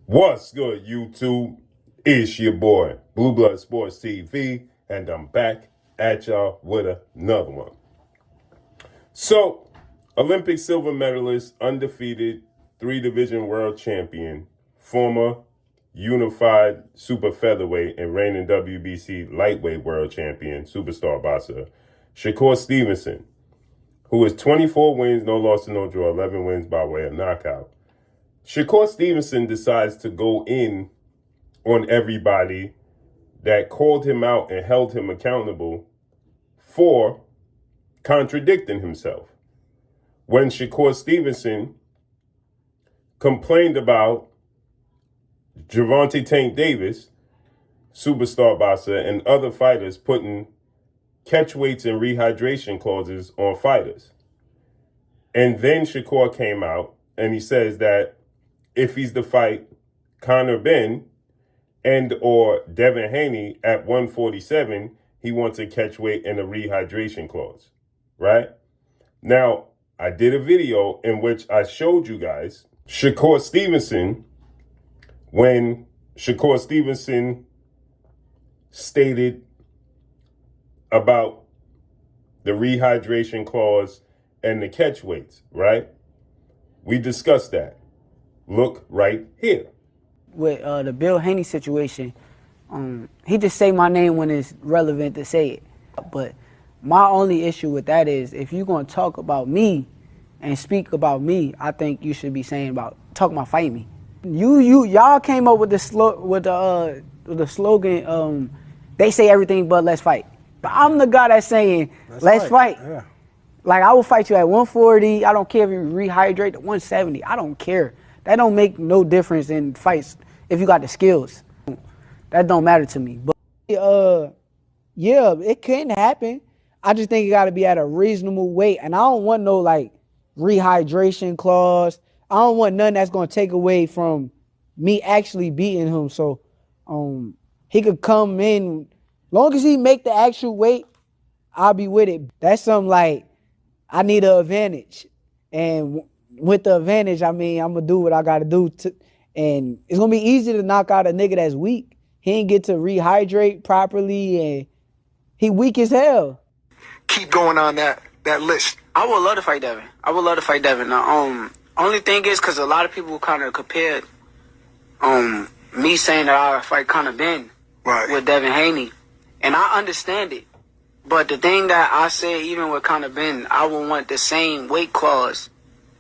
What's good, YouTube? It's your boy, Blue Blood Sports TV, and I'm back at y'all with another one. So, Olympic silver medalist, undefeated, 3-division world champion, former unified super featherweight and reigning WBC lightweight world champion, superstar boxer, Shakur Stevenson, who is 24 wins, no loss and no draw, 11 wins by way of knockout. Shakur Stevenson decides to go in on everybody that called him out and held him accountable for contradicting himself. When Shakur Stevenson complained about Gervonta Tank Davis, superstar boxer, and other fighters putting catchweights and rehydration clauses on fighters. And then Shakur came out and he says that if he's to fight Conor Benn and or Devin Haney at 147, he wants a catchweight and a rehydration clause, right? Now, I did a video in which I showed you guys Shakur Stevenson when Shakur Stevenson stated about the rehydration clause and the catchweights, right? We discussed that. Look right here. With the Bill Haney situation, he just say my name when it's relevant to say it. But my only issue with that is if you're gonna talk about me and speak about me, I think you should be saying talk about fight me. Y'all came up with the slogan. They say everything but let's fight. But I'm the guy that's saying let's fight. Yeah. Like I will fight you at 140. I don't care if you rehydrate to 170. I don't care. That don't make no difference in fights if you got the skills. That don't matter to me. But yeah, it can happen. I just think it got to be at a reasonable weight, and I don't want no like rehydration clause. I don't want nothing that's gonna take away from me actually beating him. So he could come in, long as he make the actual weight, I'll be with it. That's something like I need an advantage, and with the advantage, I mean, I'm going to do what I got to do. And it's going to be easy to knock out a nigga that's weak. He ain't get to rehydrate properly, and he weak as hell. Keep going on that list. I would love to fight Devin. Now, only thing is, because a lot of people kind of compared me saying that I would fight Conor Benn with Devin Haney. And I understand it. But the thing that I said, even with Conor Benn, I would want the same weight clause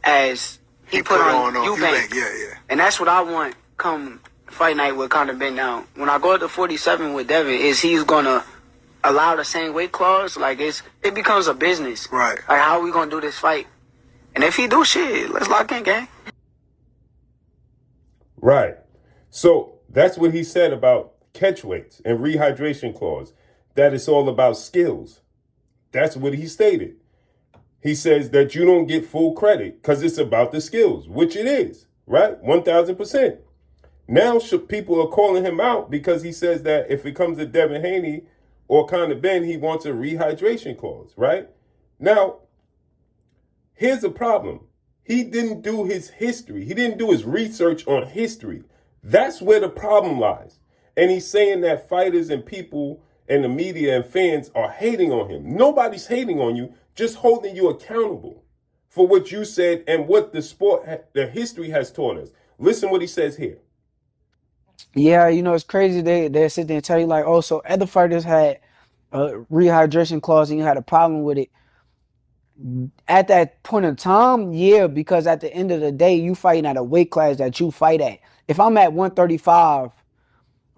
as he put on Eubank. Yeah. And that's what I want come fight night with Conor Benn. Now, when I go to 47 with Devin, is he's going to allow the same weight clause? Like, it becomes a business. Right. Like, how are we going to do this fight? And if he do shit, let's lock in, gang. Right. So that's what he said about catchweights and rehydration clause, that it's all about skills. That's what he stated. He says that you don't get full credit because it's about the skills, which it is, right? 1,000%. Now people are calling him out because he says that if it comes to Devin Haney or Conor Benn, he wants a rehydration clause, right? Now, here's the problem. He didn't do his history. He didn't do his research on history. That's where the problem lies. And he's saying that fighters and people and the media and fans are hating on him. Nobody's hating on you, just holding you accountable for what you said and what the history has taught us. Listen what he says here. Yeah, it's crazy. They sit there and tell you like, oh, so other fighters had a rehydration clause and you had a problem with it. At that point in time, yeah, because at the end of the day, you fighting at a weight class that you fight at. If I'm at 135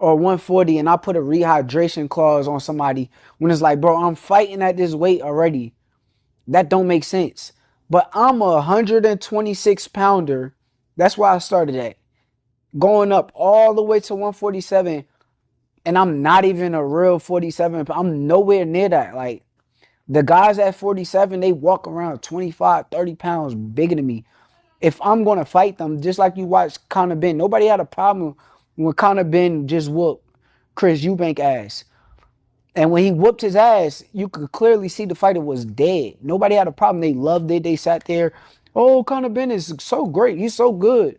or 140 and I put a rehydration clause on somebody when it's like, bro, I'm fighting at this weight already, that don't make sense. But I'm a 126 pounder. That's where I started at. Going up all the way to 147, and I'm not even a real 47. I'm nowhere near that. Like, the guys at 47, they walk around 25, 30 pounds bigger than me. If I'm going to fight them, just like you watch Conor Benn, nobody had a problem when Conor Benn just whooped Chris Eubank ass. And when he whooped his ass, you could clearly see the fighter was dead. Nobody had a problem. They loved it. They sat there. Oh, Conor Benn is so great. He's so good.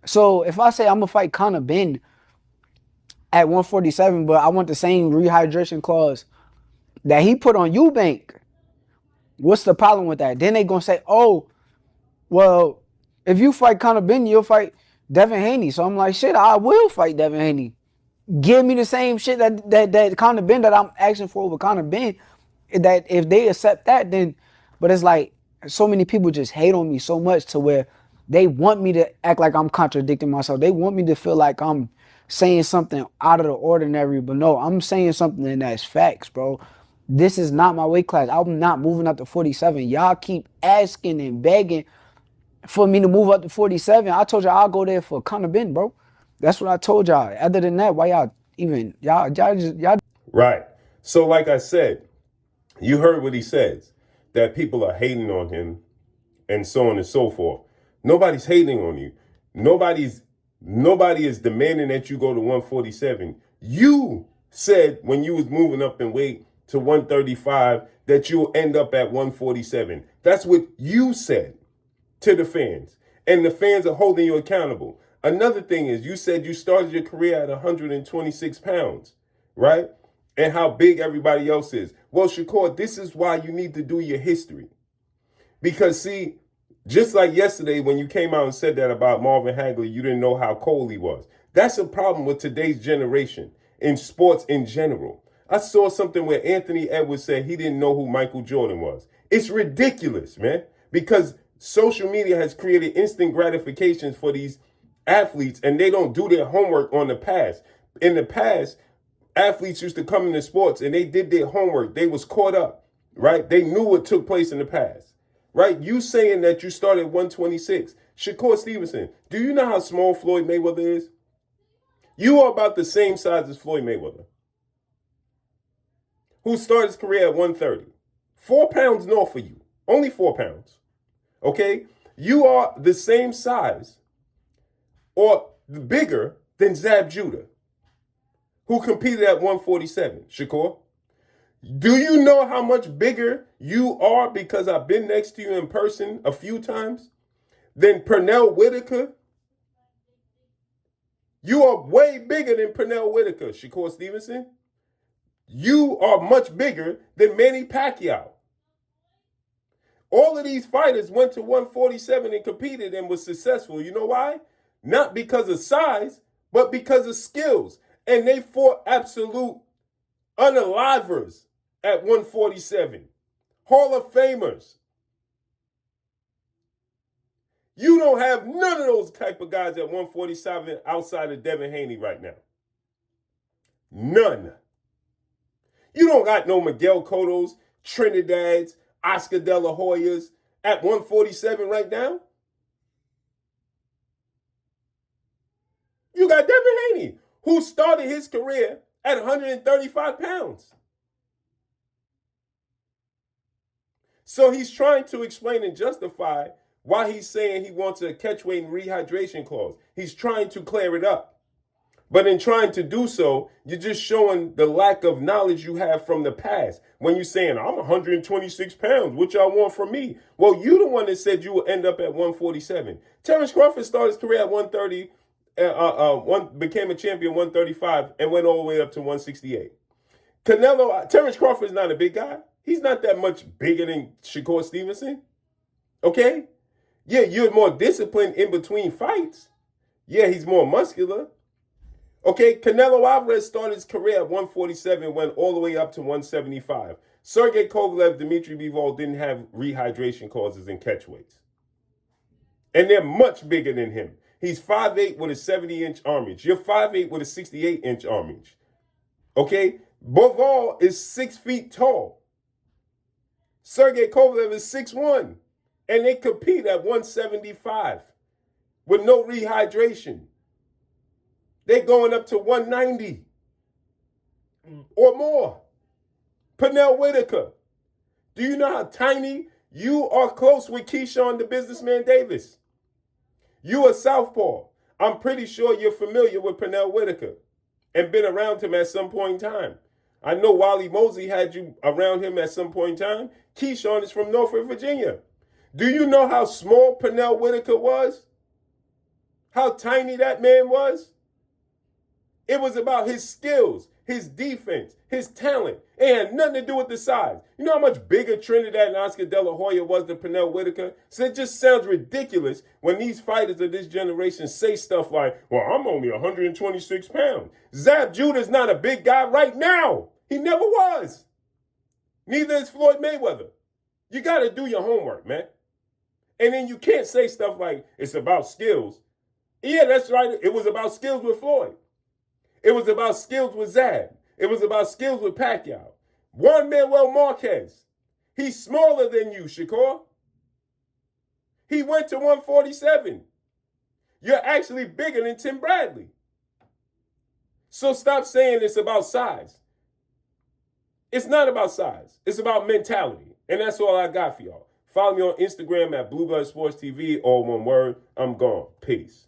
So if I say I'm gonna fight Conor Ben at 147, but I want the same rehydration clause that he put on Eubank, what's the problem with that? Then they gonna say, oh, well, if you fight Conor Ben, you'll fight Devin Haney. So I'm like, shit, I will fight Devin Haney. Give me the same shit that Conor Ben that I'm asking for with Conor Ben. That if they accept that, then, but it's like so many people just hate on me so much to where they want me to act like I'm contradicting myself. They want me to feel like I'm saying something out of the ordinary, but no, I'm saying something that's facts, bro. This is not my weight class. I'm not moving up to 47. Y'all keep asking and begging for me to move up to 47. I told y'all I'll go there for Conor Ben, bro. That's what I told y'all. Other than that, why y'all Right. So like I said, you heard what he says, that people are hating on him and so on and so forth. Nobody's hating on you. Nobody is demanding that you go to 147. You said when you was moving up in weight to 135 that you'll end up at 147. That's what you said to the fans. And the fans are holding you accountable. Another thing is, you said you started your career at 126 pounds, right? And how big everybody else is. Well, Shakur, this is why you need to do your history. Because, see, just like yesterday when you came out and said that about Marvin Hagler, you didn't know how cold he was. That's a problem with today's generation in sports in general. I saw something where Anthony Edwards said he didn't know who Michael Jordan was. It's ridiculous, man, because social media has created instant gratifications for these athletes, and they don't do their homework on the past. In the past, athletes used to come into sports and they did their homework. They was caught up, right? They knew what took place in the past, right? You saying that you started at 126. Shakur Stevenson, do you know how small Floyd Mayweather is? You are about the same size as Floyd Mayweather, who started his career at 130. 4 pounds north of you. Only 4 pounds. Okay? You are the same size or bigger than Zab Judah, who competed at 147. Shakur, do you know how much bigger you are, because I've been next to you in person a few times, than Pernell Whitaker? You are way bigger than Pernell Whitaker, Shakur Stevenson. You are much bigger than Manny Pacquiao. All of these fighters went to 147 and competed and was successful. You know why? Not because of size, but because of skills. And they fought absolute unalivers at 147. Hall of Famers. You don't have none of those type of guys at 147 outside of Devin Haney right now. None. You don't got no Miguel Cottos, Trinidads, Oscar De La Hoyas at 147 right now. You got Devin Haney, who started his career at 135 pounds. So he's trying to explain and justify why he's saying he wants a catchweight and rehydration clause. He's trying to clear it up. But in trying to do so, you're just showing the lack of knowledge you have from the past. When you're saying, I'm 126 pounds, what y'all want from me? Well, you the one that said you will end up at 147. Terrence Crawford started his career at 130, became a champion 135, and went all the way up to 168. Terrence Crawford is not a big guy. He's not that much bigger than Shakur Stevenson. Okay? Yeah, you're more disciplined in between fights. Yeah, he's more muscular. Okay, Canelo Alvarez started his career at 147, went all the way up to 175. Sergey Kovalev, Dmitry Bivol didn't have rehydration clauses in catchweights. And they're much bigger than him. He's 5'8" with a 70-inch arm reach. You're 5'8" with a 68-inch arm reach. Okay? Bivol is 6 feet tall. Sergey Kovalev is 6'1". And they compete at 175 with no rehydration. They're going up to 190 or more. Pernell Whitaker. Do you know how tiny you are? Close with Keyshawn the Businessman Davis. You a southpaw. I'm pretty sure you're familiar with Pernell Whitaker and been around him at some point in time. I know Wally Mosley had you around him at some point in time. Keyshawn is from Norfolk, Virginia. Do you know how small Pernell Whitaker was? how tiny that man was? It was about his skills, his defense, his talent. It had nothing to do with the size. You know how much bigger Trinidad and Oscar De La Hoya was than Pernell Whitaker? So it just sounds ridiculous when these fighters of this generation say stuff like, well, I'm only 126 pounds. Zab Judah's not a big guy right now. He never was. Neither is Floyd Mayweather. You got to do your homework, man. And then you can't say stuff like, it's about skills. Yeah, that's right. It was about skills with Floyd. It was about skills with Zab. It was about skills with Pacquiao. Juan Manuel Marquez. He's smaller than you, Shakur. He went to 147. You're actually bigger than Tim Bradley. So stop saying it's about size. It's not about size. It's about mentality. And that's all I got for y'all. Follow me on Instagram at Blue Blood Sports TV, all one word. I'm gone. Peace.